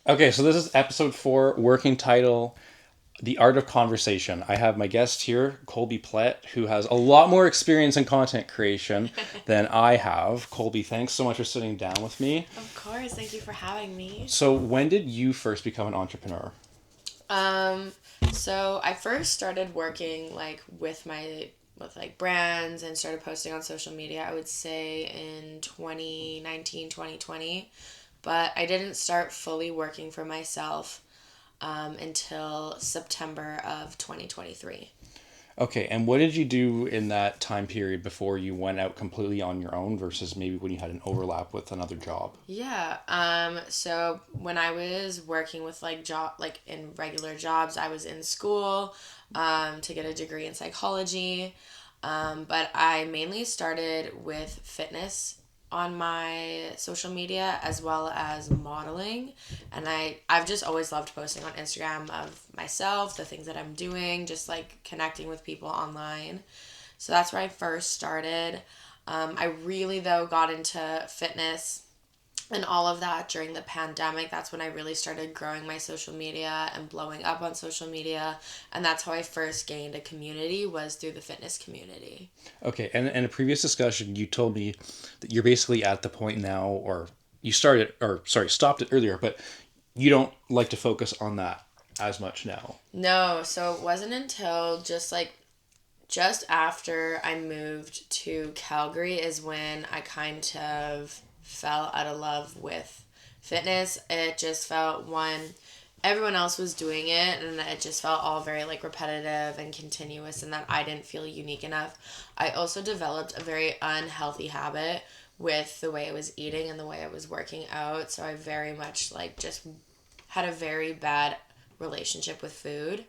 Okay, so this is episode 4, working title, The Art of Conversation. I have my guest here, Colby Plett, who has a lot more experience in content creation than I have. Colby, thanks so much for sitting down with me. Of course, thank you for having me. So, when did you first become an entrepreneur? Um, so I first started working with like brands and started posting on social media, I would say in 2019, 2020. But I didn't start fully working for myself until September of 2023. Okay, and what did you do in that time period before you went out completely on your own versus maybe when you had an overlap with another job? Yeah. So when I was working with like in regular jobs, I was in school to get a degree in psychology. But I mainly started with fitness on my social media as well as modeling. And I've just always loved posting on Instagram of myself, the things that I'm doing, just like connecting with people online. So that's where I first started. I really, though, got into fitness and all of that during the pandemic. That's when I really started growing my social media and blowing up on social media. And that's how I first gained a community, was through the fitness community. Okay, and in a previous discussion, you told me that you're basically at the point now, or you started, or sorry, stopped it earlier, but you don't like to focus on that as much now. No, so it wasn't until just after I moved to Calgary is when I kind of fell out of love with fitness. It just felt one, everyone else was doing it, and it just felt all very like repetitive and continuous, and that I didn't feel unique enough. I also developed a very unhealthy habit with the way I was eating and the way I was working out. So I very much like just had a very bad relationship with food,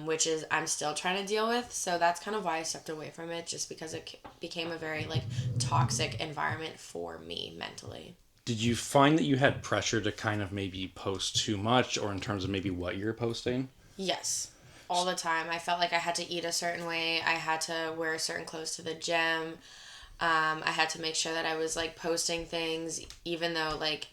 which is I'm still trying to deal with. So that's kind of why I stepped away from it, just because it became a very like toxic environment for me mentally. Did you find that you had pressure to kind of maybe post too much, or in terms of maybe what you're posting? Yes. All the time. I felt like I had to eat a certain way. I had to wear certain clothes to the gym. I had to make sure that I was like posting things, even though like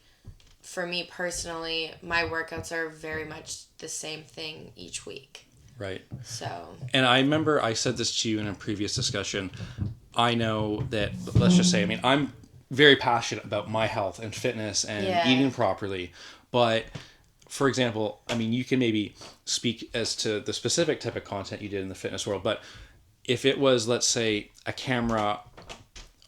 for me personally, my workouts are very much the same thing each week. Right. So, And I remember I said this to you in a previous discussion. I know that, let's just say, I mean, I'm very passionate about my health and fitness and yeah. eating properly. But for example, I mean, you can maybe speak as to the specific type of content you did in the fitness world, but if it was, let's say, a camera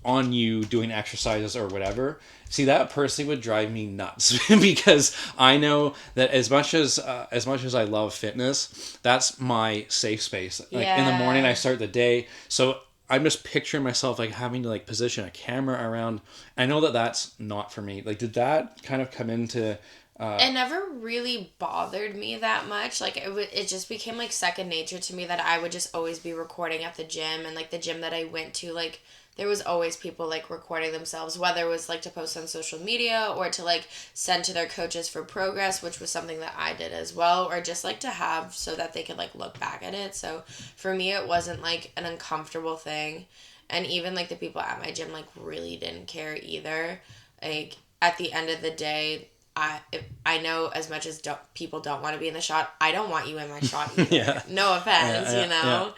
on you doing exercises or whatever, see, that personally would drive me nuts because I know that as much as I love fitness, that's my safe space. Like in the morning, I Yeah. start the day, so I'm just picturing myself like having to like position a camera around. I know that that's not for me. Like, did that kind of come into? It never really bothered me that much. Like it just became like second nature to me that I would just always be recording at the gym, and like the gym that I went to, like there was always people like recording themselves, whether it was like to post on social media or to like send to their coaches for progress, which was something that I did as well, or just like to have so that they could like look back at it. So for me it wasn't like an uncomfortable thing. And even like the people at my gym like really didn't care either. Like at the end of the day, I know as much as people don't want to be in the shot, I don't want you in my shot either. Yeah, No offense, yeah, you yeah, know.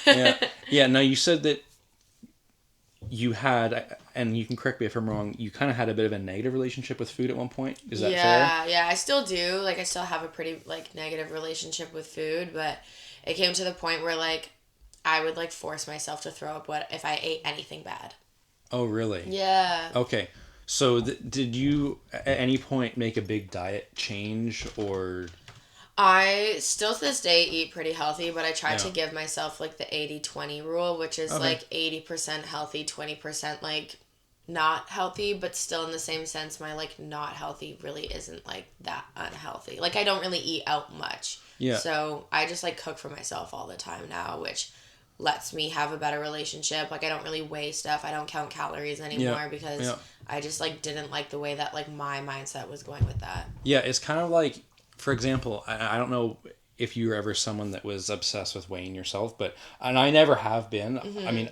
yeah, yeah. No, you said that you had, and you can correct me if I'm wrong, you kind of had a bit of a negative relationship with food at one point. Is that fair? Yeah, yeah, I still do. Like I still have a pretty like negative relationship with food, but it came to the point where like I would like force myself to throw up what if I ate anything bad. Oh, really? Yeah. Okay. So, did you at any point make a big diet change, or I still to this day eat pretty healthy, but I try yeah? to give myself like the 80-20 rule, which is Okay. like 80% healthy, 20% like not healthy, but still in the same sense, my like not healthy really isn't like that unhealthy. Like I don't really eat out much. Yeah. So I just like cook for myself all the time now, which lets me have a better relationship. Like I don't really weigh stuff. I don't count calories Yeah. anymore because Yeah. I just like didn't like the way that like my mindset was going with that. Yeah. It's kind of like, for example, I don't know if you were ever someone that was obsessed with weighing yourself, but and I never have been. I Mhm. mean,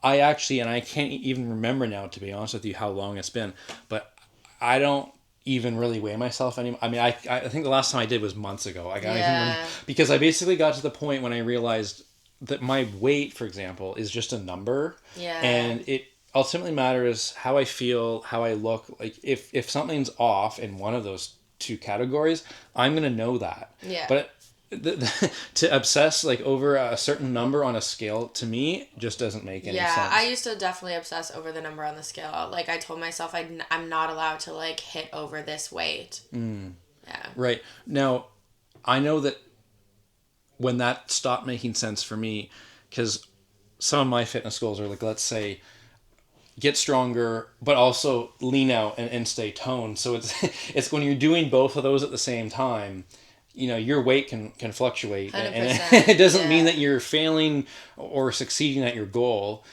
I actually, and I can't even remember now, to be honest with you, how long it's been, but I don't even really weigh myself anymore. I mean, I think the last time I did was months ago. I got Yeah. because I basically got to the point when I realized that my weight, for example, is just a number. Yeah. And it ultimately matters how I feel, how I look. Like if something's off in one of those two categories, I'm gonna know that. Yeah. But to obsess like over a certain number on a scale, to me just doesn't make any sense. Yeah, I used to definitely obsess over the number on the scale. Like, I told myself I'm not allowed to, like, hit over this weight. Yeah. Right. Now, I know that when that stopped making sense for me, because some of my fitness goals are like, let's say, get stronger, but also lean out and stay toned. So it's it's when you're doing both of those at the same time, your weight can fluctuate, and 100%, it doesn't yeah. mean that you're failing or succeeding at your goal.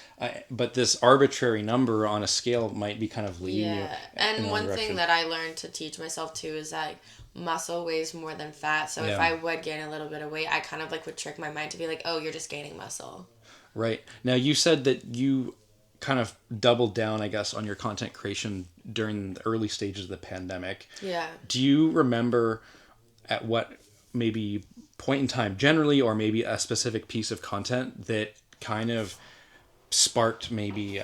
But this arbitrary number on a scale might be kind of leading you. Yeah. in And the one direction. thing that I learned to teach myself too is that muscle weighs more than fat. So if Yeah. I would gain a little bit of weight, I kind of like would trick my mind to be like, oh, you're just gaining muscle. Right. Now, you said that you kind of doubled down, I guess, on your content creation during the early stages of the pandemic. Yeah. Do you remember at what maybe point in time generally, or maybe a specific piece of content that kind of sparked maybe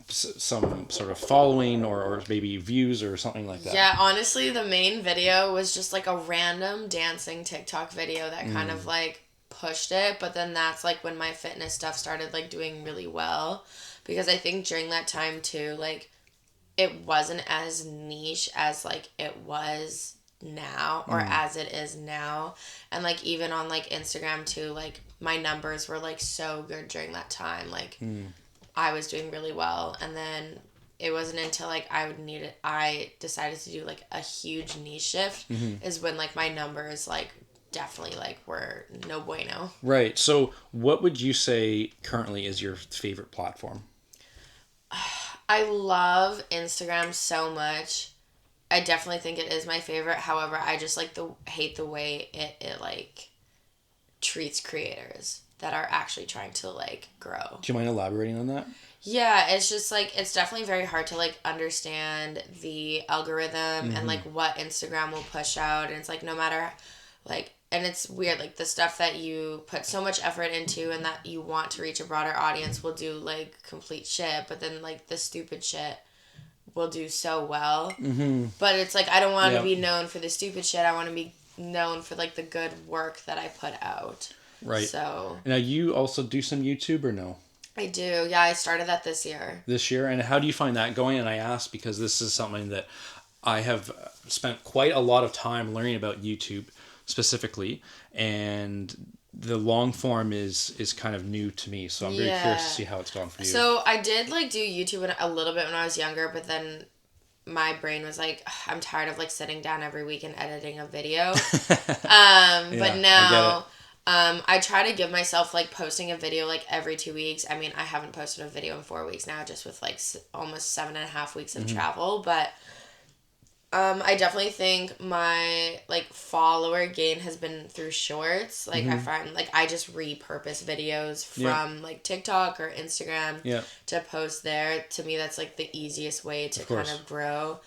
some sort of following or maybe views or something like that? Yeah, honestly, the main video was just like a random dancing TikTok video that kind of like pushed it. But then that's like when my fitness stuff started like doing really well. Because I think during that time too, like it wasn't as niche as like it was now or as it is now. And like even on like Instagram too, like my numbers were like so good during that time. Like I was doing really well. And then it wasn't until like I decided to do like a huge niche shift is when like my numbers like definitely like were no bueno. Right. So what would you say currently is your favorite platform? I love Instagram so much. I definitely think it is my favorite. However, I just like hate the way it like treats creators that are actually trying to like grow. Do you mind elaborating on that? Yeah, it's just like it's definitely very hard to like understand the algorithm and like what Instagram will push out, and it's like no matter like, and it's weird like the stuff that you put so much effort into and that you want to reach a broader audience will do like complete shit, but then like the stupid shit will do so well. But it's like I don't want to be known for the stupid shit. I want to be known for like the good work that I put out. Right. So now, you also do some YouTube or no? I do. Yeah, I started that this year. This year, and how do you find that going? And I ask because this is something that I have spent quite a lot of time learning about YouTube specifically, and the long form is kind of new to me, so I'm very curious to see how it's gone for you. So I did like do YouTube a little bit when I was younger, but then my brain was like, I'm tired of like sitting down every week and editing a video. But now I try to give myself like posting a video like every 2 weeks. I mean, I haven't posted a video in 4 weeks now, just with like almost 7.5 weeks of travel, but I definitely think my like follower gain has been through shorts. Like I find like I just repurpose videos from like TikTok or Instagram to post there. To me, that's like the easiest way to kind of grow.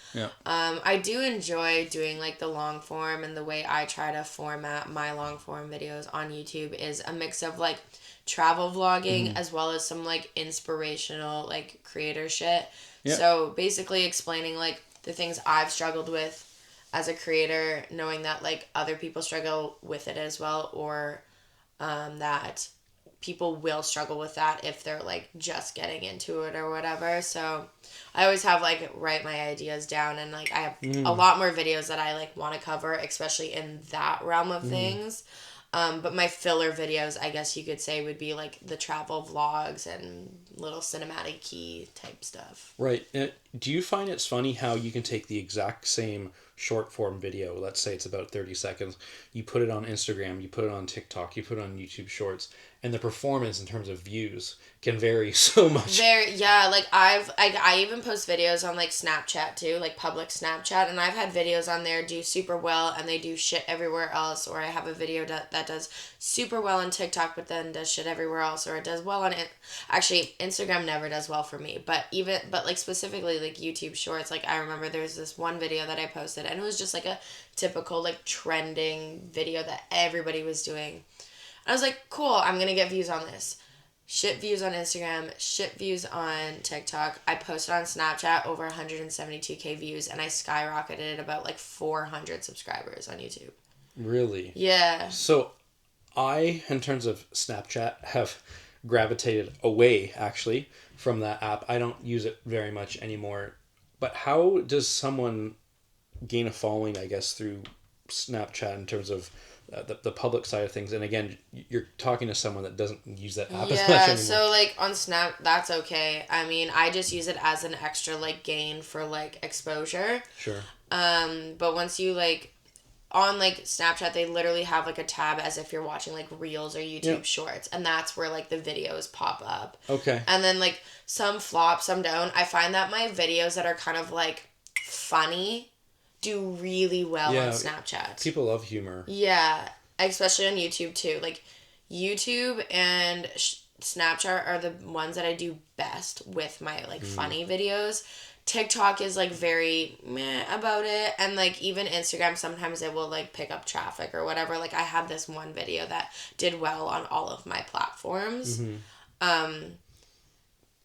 I do enjoy doing like the long form, and the way I try to format my long form videos on YouTube is a mix of like travel vlogging as well as some like inspirational like creator shit. So basically explaining like the things I've struggled with as a creator, knowing that like other people struggle with it as well, or that people will struggle with that if they're like just getting into it or whatever. So I always have like write my ideas down, and like I have a lot more videos that I like want to cover, especially in that realm of things. But my filler videos, I guess you could say, would be like the travel vlogs and little cinematic key type stuff. Right. Do you find it's funny how you can take the exact same short form video, let's say it's about 30 seconds, you put it on Instagram, you put it on TikTok, you put it on YouTube Shorts, and the performance in terms of views can vary so much. Like I even post videos on like Snapchat too, like public Snapchat, and I've had videos on there do super well and they do shit everywhere else, or I have a video that does super well on TikTok but then does shit everywhere else, or it does well on it. Actually, Instagram never does well for me, but like specifically like YouTube Shorts, like I remember there's this one video that I posted and it was just like a typical like trending video that everybody was doing. I was like, cool, I'm gonna get views on this. Shit views on Instagram, shit views on TikTok. I posted on Snapchat over 172K views, and I skyrocketed about like 400 subscribers on YouTube. Really? Yeah. So I, in terms of Snapchat, have gravitated away actually from that app. I don't use it very much anymore. But how does someone gain a following, I guess, through Snapchat in terms of the public side of things? And again, you're talking to someone that doesn't use that app as much anymore. So like on Snap, that's okay. I mean, I just use it as an extra like gain for like exposure. Sure. But once you like on like Snapchat, they literally have like a tab as if you're watching like Reels or YouTube Shorts, and that's where like the videos pop up. Okay. And then like some flop, some don't. I find that my videos that are kind of like funny do really well on Snapchat. People love humor. Yeah, especially on YouTube too. Like YouTube and Snapchat are the ones that I do best with my like funny videos. TikTok is like very meh about it, and like even Instagram sometimes it will like pick up traffic or whatever. Like I had this one video that did well on all of my platforms.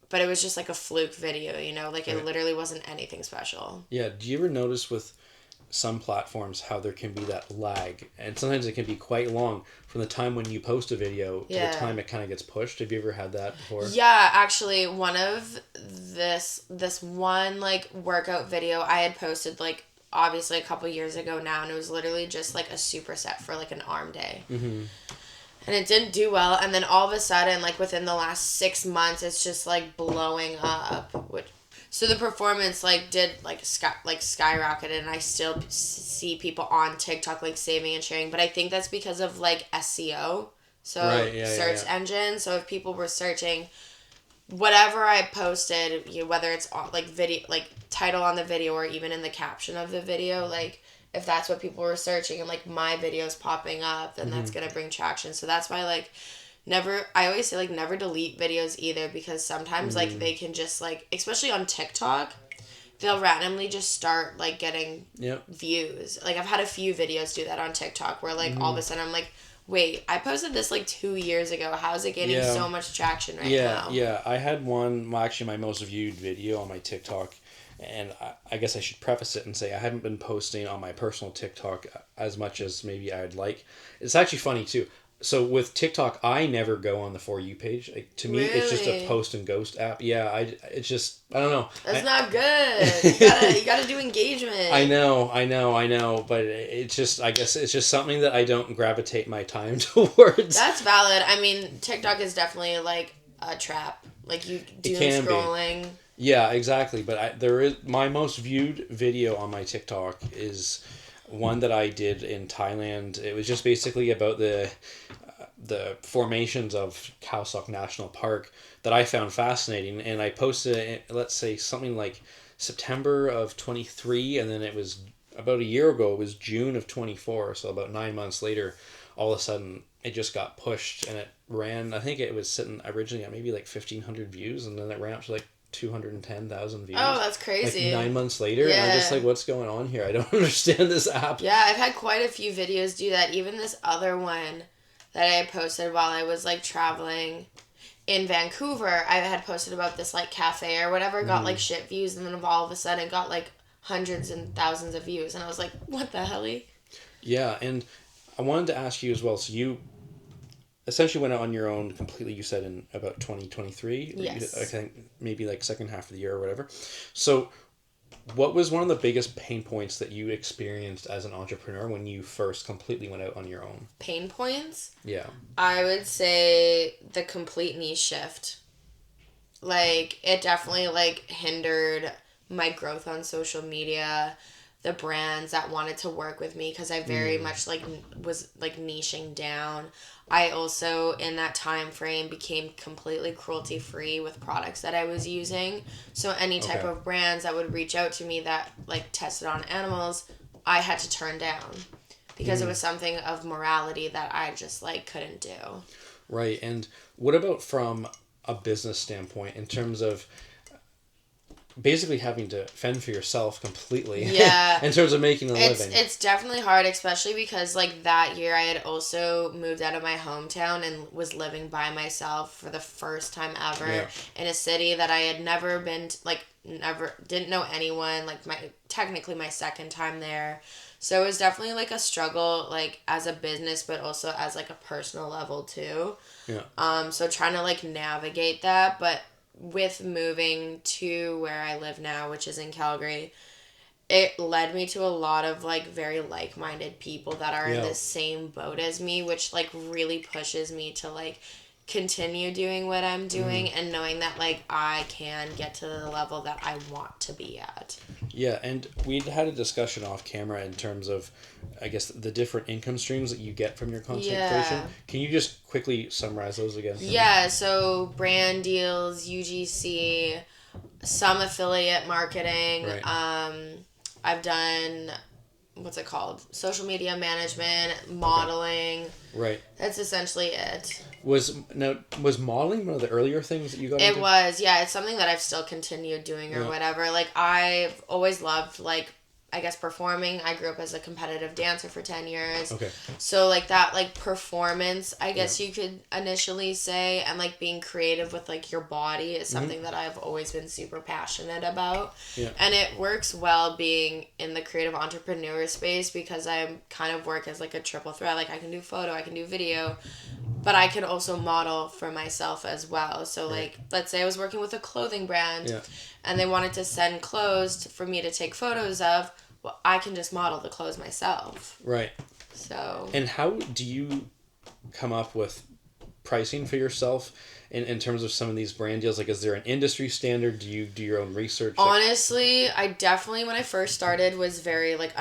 But it was just like a fluke video, you know, like it literally wasn't anything special. Yeah, do you ever notice with some platforms how there can be that lag, and sometimes it can be quite long from the time when you post a video to the time it kind of gets pushed? Have you ever had that before? Yeah, actually one of this one like workout video I had posted like obviously a couple years ago now, and it was literally just like a superset for like an arm day. And it didn't do well, and then all of a sudden like within the last 6 months it's just like blowing up, so the performance like did like skyrocketed, and I still see people on TikTok like saving and sharing, but I think that's because of like SEO, so search engine. So if people were searching whatever I posted, whether it's like video, like title on the video or even in the caption of the video, like if that's what people were searching and like my video's popping up, then that's gonna bring traction. So that's why like I always say like never delete videos either, because sometimes like they can just like, especially on TikTok, they'll randomly just start like getting views. Like I've had a few videos do that on TikTok where like all of a sudden I'm like, wait, I posted this like 2 years ago. How is it getting so much traction right now? Yeah, I had one, well, actually my most viewed video on my TikTok, and I guess I should preface it and say I haven't been posting on my personal TikTok as much as maybe I'd like. It's actually funny too. So with TikTok, I never go on the For You page. Like, to me, it's just a post and ghost app. Yeah, it's just, I don't know. That's not good. You gotta do engagement. I know. But it's just, I guess it's just something that I don't gravitate my time towards. That's valid. I mean, TikTok is definitely like a trap. Like you doom scrolling. Yeah, exactly. But there is my most viewed video on my TikTok is one that I did in Thailand. It was just basically about the formations of Khao Sok National Park that I found fascinating, and I posted it, let's say something like September of 23, and then it was about a year ago, it was June of 24, so about 9 months later, all of a sudden it just got pushed, and it ran, I think it was sitting originally at maybe like 1,500 views, and then it ran up to like 210,000 views. Oh, that's crazy. Like 9 months later, and I'm just like, what's going on here? I don't understand this app. Yeah, I've had quite a few videos do that. Even this other one that I posted while I was like traveling in Vancouver, I had posted about this like cafe or whatever, got like shit views, and then all of a sudden it got like hundreds and thousands of views, and I was like, what the hell? Yeah, and I wanted to ask you as well, so you essentially went out on your own completely, you said, in about 2023. Yes. I think maybe like second half of the year or whatever. So what was one of the biggest pain points that you experienced as an entrepreneur when you first completely went out on your own? Pain points? Yeah. I would say the complete niche shift. Like, it definitely like hindered my growth on social media. the brands that wanted to work with me, because I very much like was like niching down. I also in that time frame became completely cruelty free with products that I was using. So any type of brands that would reach out to me that like tested on animals, I had to turn down because it was something of morality that I just like couldn't do. Right. And what about from a business standpoint in terms of basically having to fend for yourself completely in terms of making a living? It's definitely hard, especially because like that year I had also moved out of my hometown and was living by myself for the first time ever in a city that I had never been to, like never didn't know anyone, like technically my second time there. So it was definitely like a struggle, like as a business, but also as like a personal level too. So trying to like navigate that, but with moving to where I live now, which is in Calgary, it led me to a lot of like very like-minded people that are in the same boat as me, which like really pushes me to like continue doing what I'm doing and knowing that like I can get to the level that I want to be at. Yeah, and we had a discussion off camera in terms of, I guess, the different income streams that you get from your content creation. Can you just quickly summarize those again? Yeah, so brand deals, UGC, some affiliate marketing. Right. I've done, what's it called? Social media management, modeling. Right. That's essentially it. Was modeling one of the earlier things that you got into? It was, yeah. It's something that I've still continued doing or whatever. Like, I've always loved, like, I guess performing. I grew up as a competitive dancer for 10 years. Okay. So, like, that, like, performance, I guess you could initially say, and, like, being creative with, like, your body is something that I've always been super passionate about. Yeah. And it works well being in the creative entrepreneur space because I kind of work as, like, a triple threat. Like, I can do photo, I can do video, but I can also model for myself as well. So, like, let's say I was working with a clothing brand and they wanted to send clothes for me to take photos of. Well, I can just model the clothes myself. Right. So. And how do you come up with pricing for yourself in terms of some of these brand deals? Like, is there an industry standard? Do you do your own research? Honestly, I definitely, when I first started, was very, like,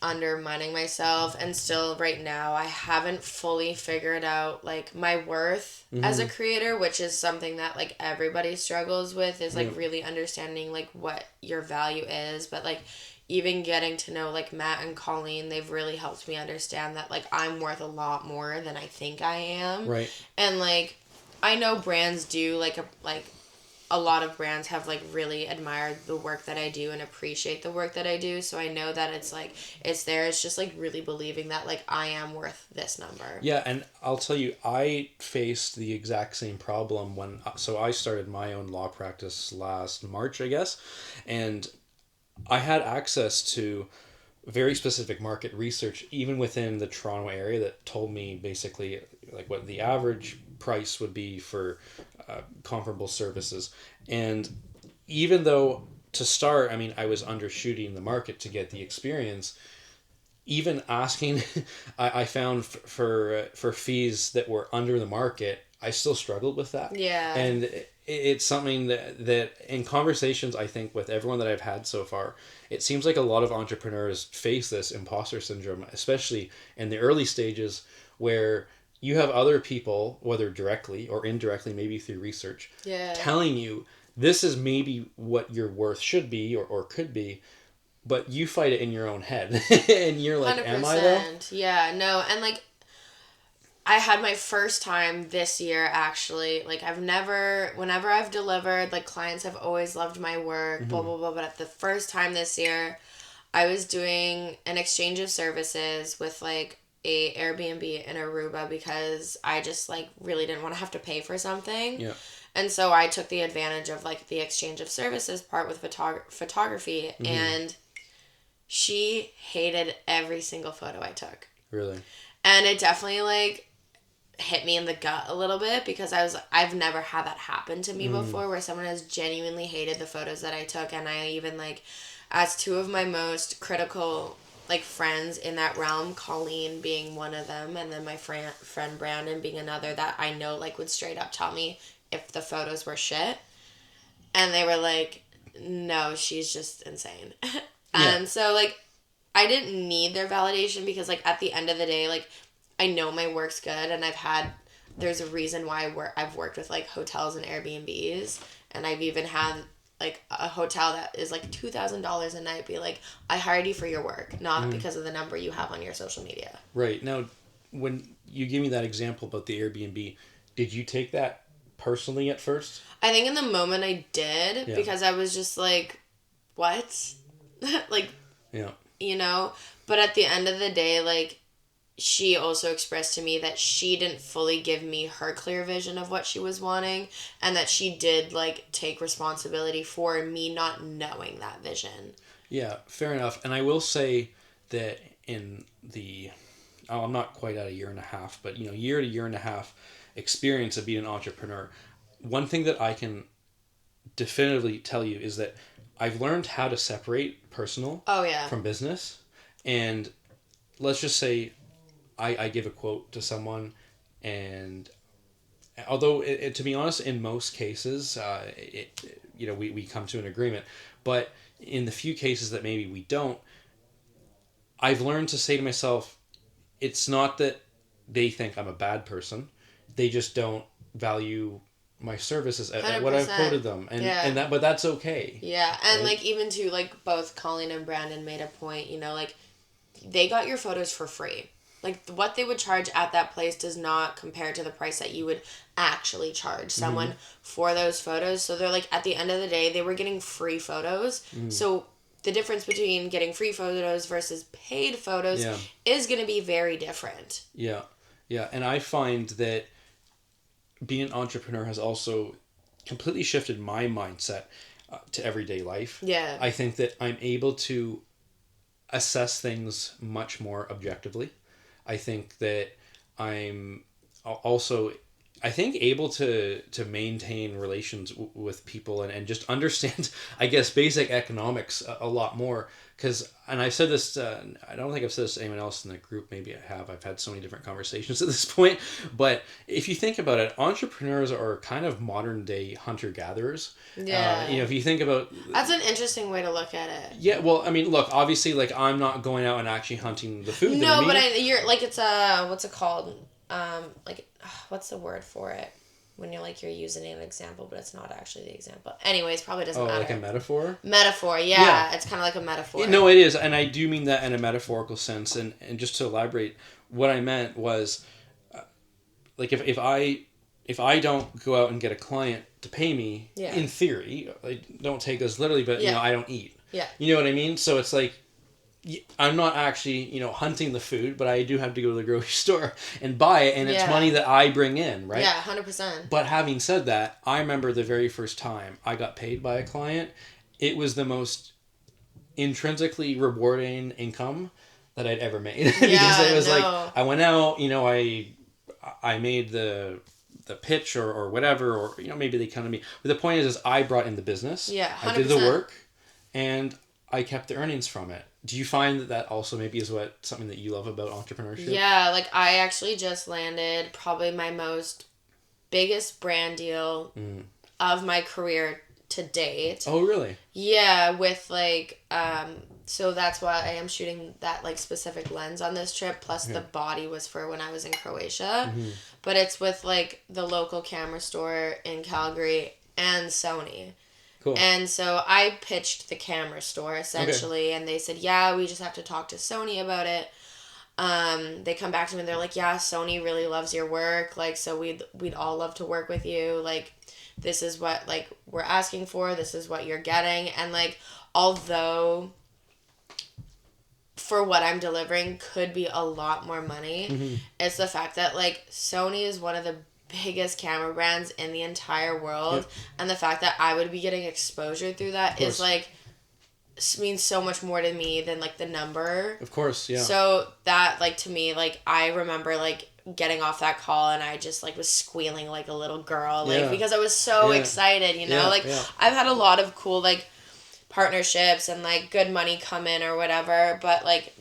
undermining myself. And still, right now, I haven't fully figured out, like, my worth as a creator, which is something that, like, everybody struggles with, is, like, really understanding, like, what your value is. But, like, even getting to know, like, Matt and Colleen, they've really helped me understand that, like, I'm worth a lot more than I think I am. Right. And, like, I know brands do, a lot of brands have, like, really admired the work that I do and appreciate the work that I do. So I know that it's, like, it's there. It's just, like, really believing that, like, I am worth this number. Yeah, and I'll tell you, I faced the exact same problem so I started my own law practice last March, I guess, and I had access to very specific market research, even within the Toronto area, that told me basically like what the average price would be for comparable services. And even though to start, I mean, I was undershooting the market to get the experience, even asking, I found for fees that were under the market, I still struggled with that. Yeah. And it's something that in conversations, I think, with everyone that I've had so far, it seems like a lot of entrepreneurs face this imposter syndrome, especially in the early stages where you have other people, whether directly or indirectly, maybe through research, telling you this is maybe what your worth should be or could be, but you fight it in your own head. And you're like, 100%. Am I though? Yeah, no, and like, I had my first time this year, actually. Like, whenever I've delivered, like, clients have always loved my work, blah, blah, blah. But at the first time this year, I was doing an exchange of services with, like, a Airbnb in Aruba because I just, like, really didn't want to have to pay for something. Yeah. And so I took the advantage of, like, the exchange of services part with photography. And she hated every single photo I took. Really? And it definitely, like, hit me in the gut a little bit because I've never had that happen to me before, where someone has genuinely hated the photos that I took. And I even, like, as two of my most critical, like, friends in that realm, Colleen being one of them, and then my friend Brandon being another, that I know, like, would straight up tell me if the photos were shit. And they were like, no, she's just insane. And so, like, I didn't need their validation because like at the end of the day, like I know my work's good and there's a reason why I've worked with like hotels and Airbnbs, and I've even had like a hotel that is like $2,000 a night be like, I hired you for your work, not because of the number you have on your social media. Right. Now, when you give me that example about the Airbnb, did you take that personally at first? I think in the moment I did because I was just like, what? Like, yeah. You know? But at the end of the day, like, she also expressed to me that she didn't fully give me her clear vision of what she was wanting, and that she did, like, take responsibility for me not knowing that vision. Yeah, fair enough. And I will say that I'm not quite at a year and a half, but, year to year and a half experience of being an entrepreneur, one thing that I can definitively tell you is that I've learned how to separate personal from business. And let's just say I give a quote to someone, and although to be honest, in most cases, we come to an agreement, but in the few cases that maybe we don't, I've learned to say to myself, it's not that they think I'm a bad person, they just don't value my services at what I've quoted them, but that's okay. Yeah, and right? Like even to like both Colleen and Brandon made a point, like they got your photos for free. Like what they would charge at that place does not compare to the price that you would actually charge someone for those photos. So they're like, at the end of the day, they were getting free photos. So the difference between getting free photos versus paid photos is going to be very different. Yeah. Yeah. And I find that being an entrepreneur has also completely shifted my mindset to everyday life. Yeah. I think that I'm able to assess things much more objectively. I think that I'm also, able to maintain relations with people and just understand, I guess, basic economics a lot more. And I've said this, I don't think I've said this to anyone else in the group. Maybe I have. I've had so many different conversations at this point. But if you think about it, entrepreneurs are kind of modern day hunter-gatherers. Yeah. If you think about... That's an interesting way to look at it. Yeah, well, I mean, look, obviously, like, I'm not going out and actually hunting the food. No, but you're, like, it's a... What's it called? What's the word for it? When you're using an example, but it's not actually the example. Anyways, probably doesn't matter. Oh, like a metaphor? Metaphor, yeah. It's kind of like a metaphor. No, it is, and I do mean that in a metaphorical sense. And just to elaborate, what I meant was, like, if I don't go out and get a client to pay me, in theory, I don't take this literally, but I don't eat. Yeah. You know what I mean? So it's like, I'm not actually, hunting the food, but I do have to go to the grocery store and buy it, and it's money that I bring in, right? Yeah, 100%. But having said that, I remember the very first time I got paid by a client, it was the most intrinsically rewarding income that I'd ever made. Because it was like, I went out, I made the pitch or whatever, or, maybe they come to me. But the point is I brought in the business. Yeah, 100%. I did the work, and I kept the earnings from it. Do you find that also maybe is something that you love about entrepreneurship? Yeah, like I actually just landed probably my biggest brand deal of my career to date. Oh, really? Yeah, with like, so that's why I am shooting that like specific lens on this trip. Plus the body was for when I was in Croatia. But it's with like the local camera store in Calgary and Sony. Cool. And so I pitched the camera store essentially, and they said, yeah, we just have to talk to Sony about it. They come back to me and they're like, yeah, Sony really loves your work. Like, so we'd all love to work with you. Like, this is what like we're asking for. This is what you're getting. And like, although for what I'm delivering could be a lot more money, it's the fact that like Sony is one of the biggest camera brands in the entire world, and the fact that I would be getting exposure through that is like means so much more to me than like the number. Of course, yeah. So that like to me, like I remember like getting off that call and I just like was squealing like a little girl, like because I was so excited, I've had a lot of cool like partnerships and like good money come in or whatever, but like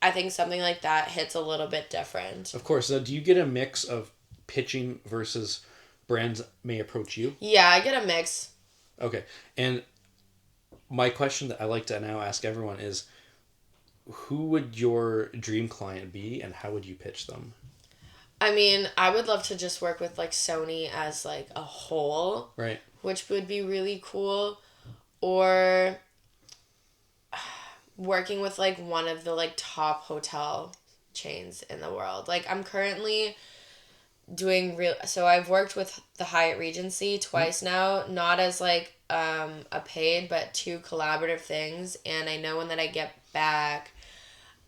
I think something like that hits a little bit different. Of course. So do you get a mix of pitching versus brands may approach you? Yeah, I get a mix. Okay. And my question that I like to now ask everyone is, who would your dream client be, and how would you pitch them? I mean, I would love to just work with like Sony as like a whole, Right. which would be really cool, or working with like one of the like top hotel chains in the world. Like I'm currently doing so I've worked with the Hyatt Regency twice now, not as like a paid but two collaborative things, and I know when that I get back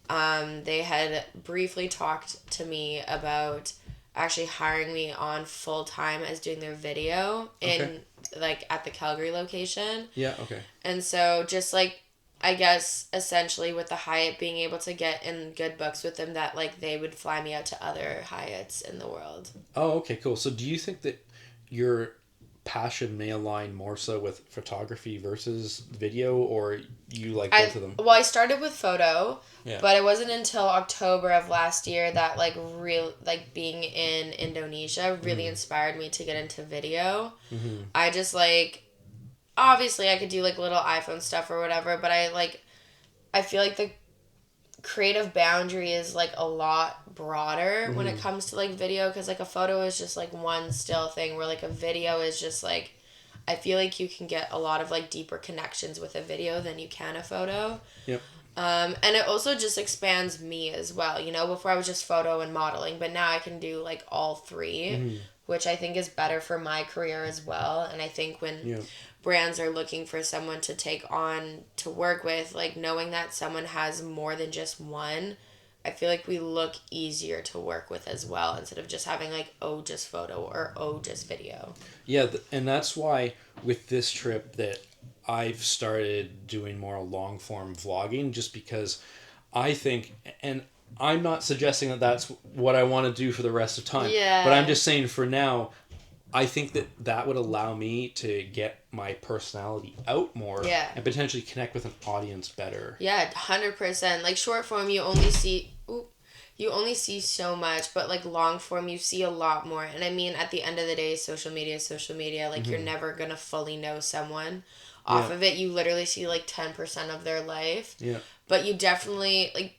they had briefly talked to me about actually hiring me on full time as doing their video in like at the Calgary location. Yeah, okay. And so just like I guess essentially with the Hyatt being able to get in good books with them, that like they would fly me out to other Hyatts in the world. Oh, okay, cool. So do you think that your passion may align more so with photography versus video, or you like both of them? Well, I started with photo, Yeah. but it wasn't until October of last year that like being in Indonesia really inspired me to get into video. Mm-hmm. I just like obviously I could do like little iPhone stuff or whatever, but I feel like the creative boundary is like a lot broader when it comes to like video, because like a photo is just like one still thing, where like a video is just like I feel like you can get a lot of like deeper connections with a video than you can a photo. Yep. And it also just expands me as well. You know, before I was just photo and modeling, but now I can do like all three, which I think is better for my career as well. And I think when brands are looking for someone to take on to work with, like knowing that someone has more than just one, I feel like we look easier to work with as well, instead of just having like, oh, just photo or oh, just video. Yeah, and that's why with this trip that I've started doing more long form vlogging, just because I think, and I'm not suggesting that that's what I want to do for the rest of time. Yeah. But I'm just saying for now, I think that would allow me to get my personality out more. Yeah. And potentially connect with an audience better. Yeah, 100%. Like short form, you only see so much, but like long form, you see a lot more. And I mean, at the end of the day, social media is social media. Like you're never going to fully know someone off of it. You literally see like 10% of their life. Yeah. But you definitely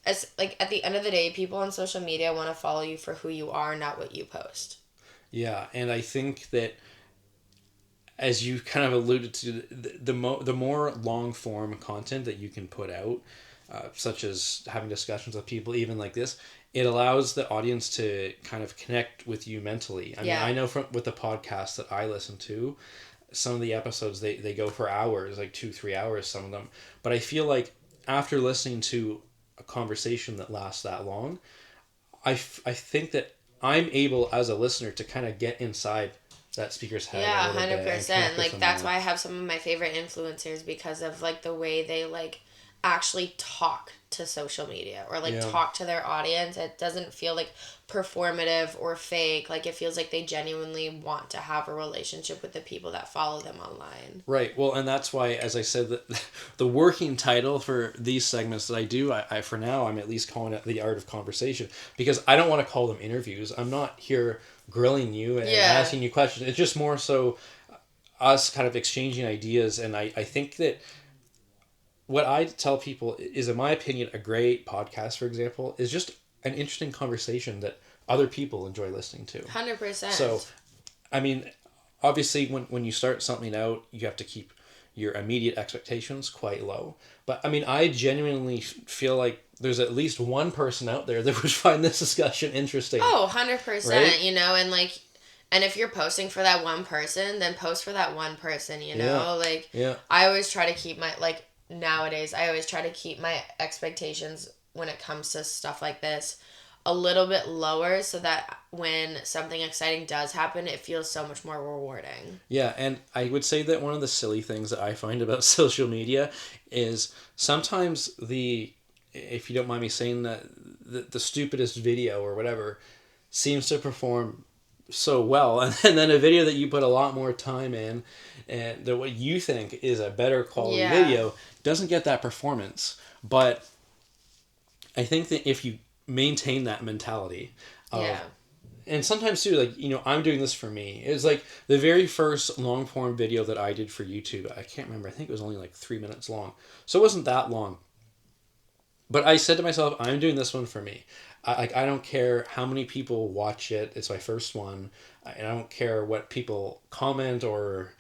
at the end of the day, people on social media want to follow you for who you are, not what you post. Yeah, and I think that, as you kind of alluded to, the more long form content that you can put out, such as having discussions with people, even like this, it allows the audience to kind of connect with you mentally. I mean, I know with the podcast that I listen to, some of the episodes they go for hours, like 2-3 hours, some of them. But I feel like after listening to a conversation that lasts that long, I think that I'm able as a listener to kind of get inside that speaker's head. Yeah, a little 100%. Like that's why I have some of my favorite influencers, because of like the way they like actually talk to social media, or like talk to their audience. It doesn't feel like performative or fake. Like it feels like they genuinely want to have a relationship with the people that follow them online. Right. Well, and that's why, as I said, the working title for these segments that I do, I for now, I'm at least calling it The Art of Conversation, because I don't want to call them interviews. I'm not here grilling you and asking you questions. It's just more so us kind of exchanging ideas. And I think that what I tell people is, in my opinion, a great podcast, for example, is just an interesting conversation that other people enjoy listening to. 100%. So, I mean, obviously, when you start something out, you have to keep your immediate expectations quite low. But, I mean, I genuinely feel like there's at least one person out there that would find this discussion interesting. Oh, 100%, right? You know, and like, and if you're posting for that one person, then post for that one person, you know? Like, I always try to keep nowadays, I always try to keep my expectations when it comes to stuff like this a little bit lower, so that when something exciting does happen, it feels so much more rewarding. Yeah, and I would say that one of the silly things that I find about social media is sometimes if you don't mind me saying that, the stupidest video or whatever seems to perform so well, and then a video that you put a lot more time in, and that what you think is a better quality video doesn't get that performance. But I think that if you maintain that mentality of, and sometimes too, like, you know, I'm doing this for me. It was like the very first long form video that I did for YouTube. I can't remember. I think it was only like 3 minutes long, so it wasn't that long. But I said to myself, I'm doing this one for me. I don't care how many people watch it. It's my first one. And I don't care what people comment or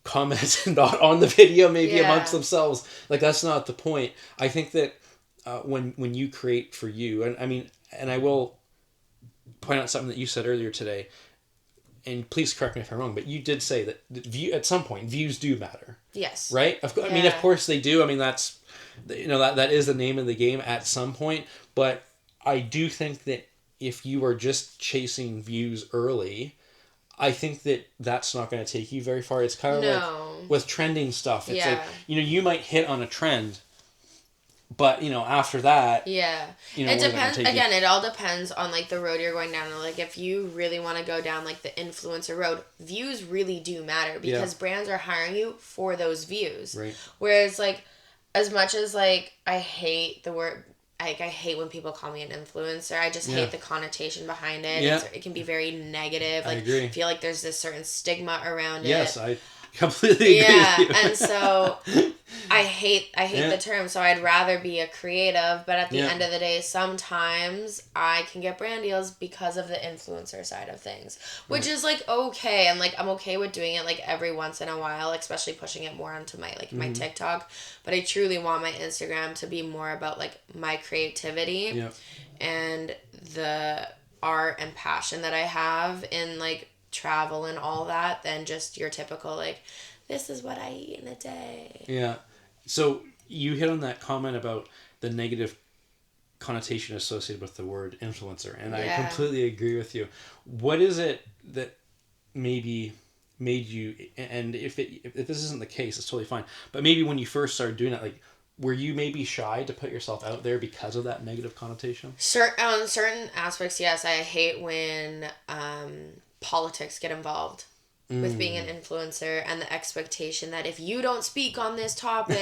comment not on the video, maybe amongst Yeah. themselves. Like, that's not the point. I think that when you create for you, and I mean, and I will point out something that you said earlier today, and please correct me if I'm wrong, but you did say that at some point views do matter. Yes. Right? I mean, of course they do. I mean, that's, that is the name of the game at some point. But I do think that if you are just chasing views early, I think that that's not going to take you very far. It's kind of like with trending stuff. It's like, you might hit on a trend, but after that, it depends. Again, it all depends on like the road you're going down. Like if you really want to go down like the influencer road, views really do matter because brands are hiring you for those views. Right. Whereas like, as much as like I hate the word, like I hate when people call me an influencer. I just hate the connotation behind it. Yeah. It can be very negative. Like, I agree. I feel like there's this certain stigma around it. Yes, I completely agree with you. And so I hate the term, so I'd rather be a creative, but at the end of the day, sometimes I can get brand deals because of the influencer side of things, which is like okay, and like I'm okay with doing it like every once in a while, especially pushing it more onto my like my TikTok, but I truly want my Instagram to be more about like my creativity and the art and passion that I have in like travel and all that than just your typical like, this is what I eat in a day. Yeah. So you hit on that comment about the negative connotation associated with the word influencer, and I completely agree with you. What is it that maybe made you, and if this isn't the case, it's totally fine, but maybe when you first started doing it, like, were you maybe shy to put yourself out there because of that negative connotation? On certain aspects, yes. I hate when politics get involved with being an influencer and the expectation that if you don't speak on this topic,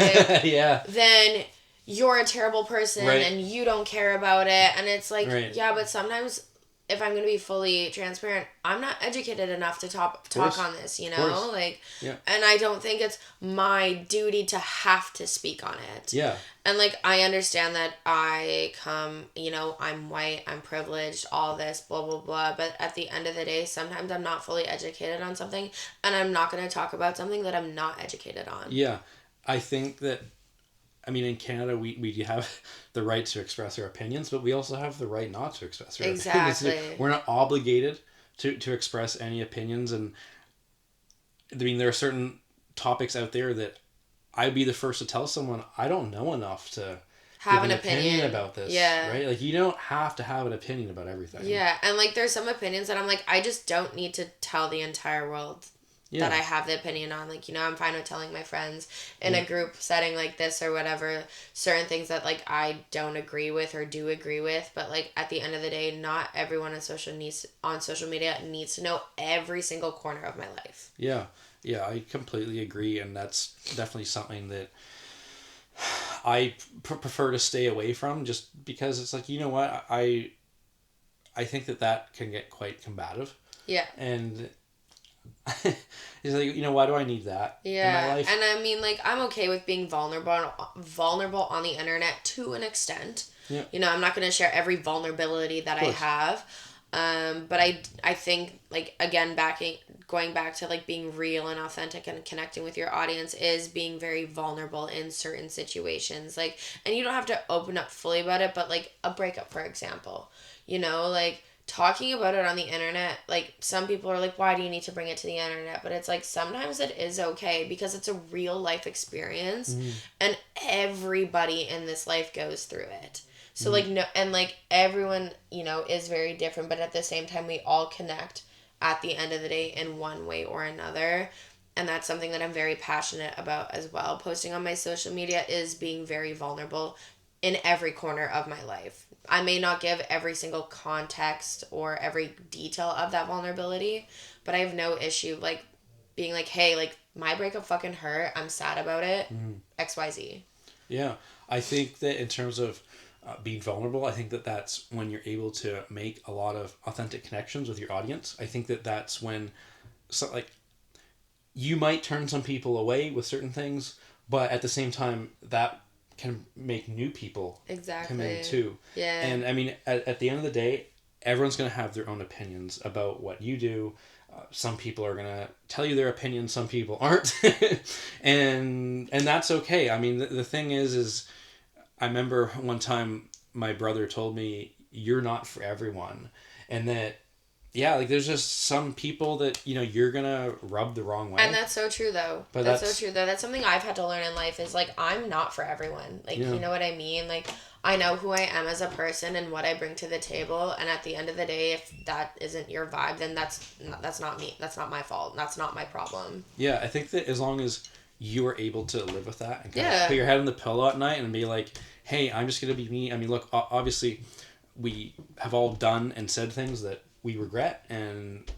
then you're a terrible person and you don't care about it. And it's like, but sometimes if I'm going to be fully transparent, I'm not educated enough to talk on this, like, and I don't think it's my duty to have to speak on it. Yeah. And like, I understand that I come, I'm white, I'm privileged, all this, blah, blah, blah. But at the end of the day, sometimes I'm not fully educated on something and I'm not going to talk about something that I'm not educated on. Yeah. I think that, I mean, in Canada, we have the right to express our opinions, but we also have the right not to express our opinions. We're not obligated to express any opinions. And I mean, there are certain topics out there that I'd be the first to tell someone, I don't know enough to have give an opinion about this. Yeah. Right? Like, you don't have to have an opinion about everything. Yeah. And like, there's some opinions that I'm like, I just don't need to tell the entire world that I have the opinion on. Like, I'm fine with telling my friends in a group setting like this or whatever, certain things that like I don't agree with or do agree with. But like, at the end of the day, not everyone on social media needs to know every single corner of my life. Yeah. Yeah, I completely agree. And that's definitely something that I prefer to stay away from, just because it's like, you know what, I think that can get quite combative. Yeah. And it's like, why do I need that in my life? And I mean, like, I'm okay with being vulnerable on the internet to an extent. Yeah. I'm not going to share every vulnerability that I have. But I think, like, again, going back to like being real and authentic and connecting with your audience is being very vulnerable in certain situations. Like, and you don't have to open up fully about it, but like a breakup, for example, like talking about it on the internet, like some people are like, why do you need to bring it to the internet? But it's like, sometimes it is okay because it's a real life experience and everybody in this life goes through it. So like, no, and like everyone, is very different, but at the same time, we all connect at the end of the day in one way or another. And that's something that I'm very passionate about as well. Posting on my social media is being very vulnerable in every corner of my life. I may not give every single context or every detail of that vulnerability, but I have no issue like being like, hey, like my breakup fucking hurt. I'm sad about it. XYZ. Yeah. I think that in terms of being vulnerable, I think that's when you're able to make a lot of authentic connections with your audience. I think that's when, you might turn some people away with certain things, but at the same time, that can make new people exactly come in too. Yeah. And I mean, at the end of the day, everyone's going to have their own opinions about what you do. Some people are going to tell you their opinion, some people aren't. and that's okay. I mean, the thing is I remember one time my brother told me, you're not for everyone. And that, yeah, like there's just some people that, you know, you're going to rub the wrong way. And that's so true, though. But that's so true, though. That's something I've had to learn in life is, like, I'm not for everyone. Like, you know what I mean? Like, I know who I am as a person and what I bring to the table. And at the end of the day, if that isn't your vibe, then that's not me. That's not my fault. That's not my problem. Yeah, I think that as long as you are able to live with that and kind of put your head on the pillow at night and be like, hey, I'm just going to be me. I mean, look, obviously we have all done and said things that we regret, and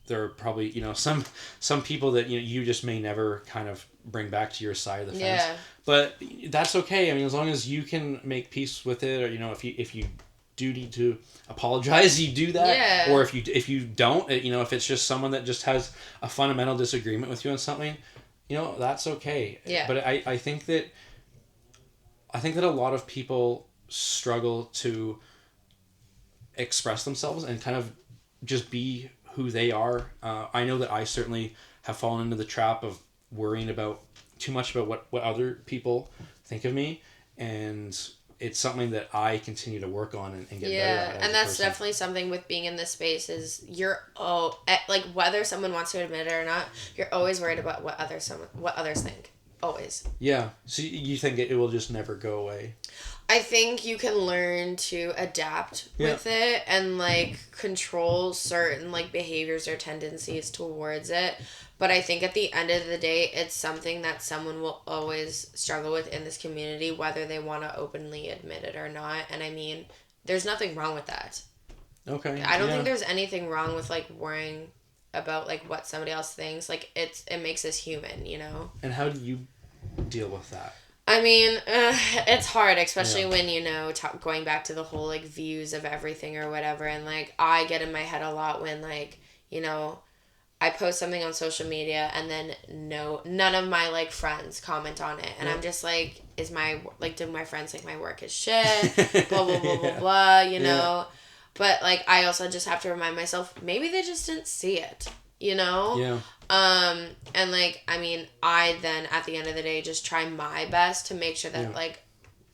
there are probably, you know, some people that, you know, you just may never kind of bring back to your side of the fence. Yeah. But that's okay. I mean, as long as you can make peace with it, or, you know, if you do need to apologize, you do that. Yeah. Or if you don't, you know, if it's just someone that just has a fundamental disagreement with you on something, you know, that's okay. Yeah. But I think that a lot of people struggle to express themselves and kind of just be who they are. I know that I certainly have fallen into the trap of worrying about too much about what other people think of me, and it's something that I continue to work on and get better at. Yeah, and that's definitely something with being in this space is like whether someone wants to admit it or not, you're always worried about what others think. Always. Yeah. So you think it will just never go away? I think you can learn to adapt with it and, like, control certain, like, behaviors or tendencies towards it. But I think at the end of the day, it's something that someone will always struggle with in this community, whether they want to openly admit it or not. And I mean, there's nothing wrong with that. Okay. I don't think there's anything wrong with, like, worrying about, like, what somebody else thinks. Like, it makes us human, you know? And how do you deal with that? I mean, it's hard, especially when, you know, going back to the whole, like, views of everything or whatever. And, like, I get in my head a lot when, like, you know, I post something on social media and then none of my, like, friends comment on it. And I'm just like, do my friends think my work is shit? Blah, blah, blah, blah, blah, you know? But, like, I also just have to remind myself, maybe they just didn't see it, you know? Yeah. And, like, I mean, I then, at the end of the day, just try my best to make sure that, like,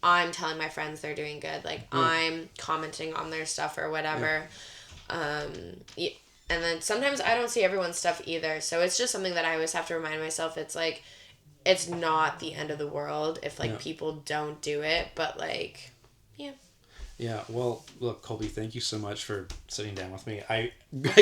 I'm telling my friends they're doing good. Like, I'm commenting on their stuff or whatever. And then sometimes I don't see everyone's stuff either. So it's just something that I always have to remind myself. It's, like, it's not the end of the world if, like, people don't do it. But, like, Yeah, well, look, Colby, thank you so much for sitting down with me. I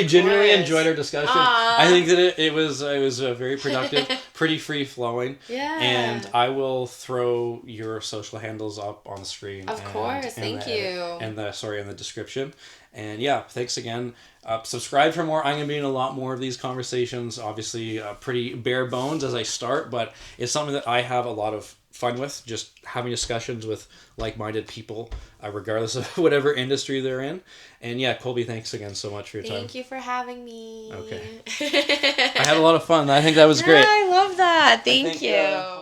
genuinely enjoyed our discussion. Aww. I think that it was very productive, pretty free flowing. Yeah. And I will throw your social handles up on the screen. Of course, thank you. And in the description. And yeah, thanks again. Subscribe for more. I'm going to be in a lot more of these conversations. Obviously, pretty bare bones as I start, but it's something that I have a lot of fun with, just having discussions with like-minded people, regardless of whatever industry they're in. And yeah, Colby, thanks again so much for your time. Thank you for having me. Okay. I had a lot of fun. I think that was great. I love that. Thank you.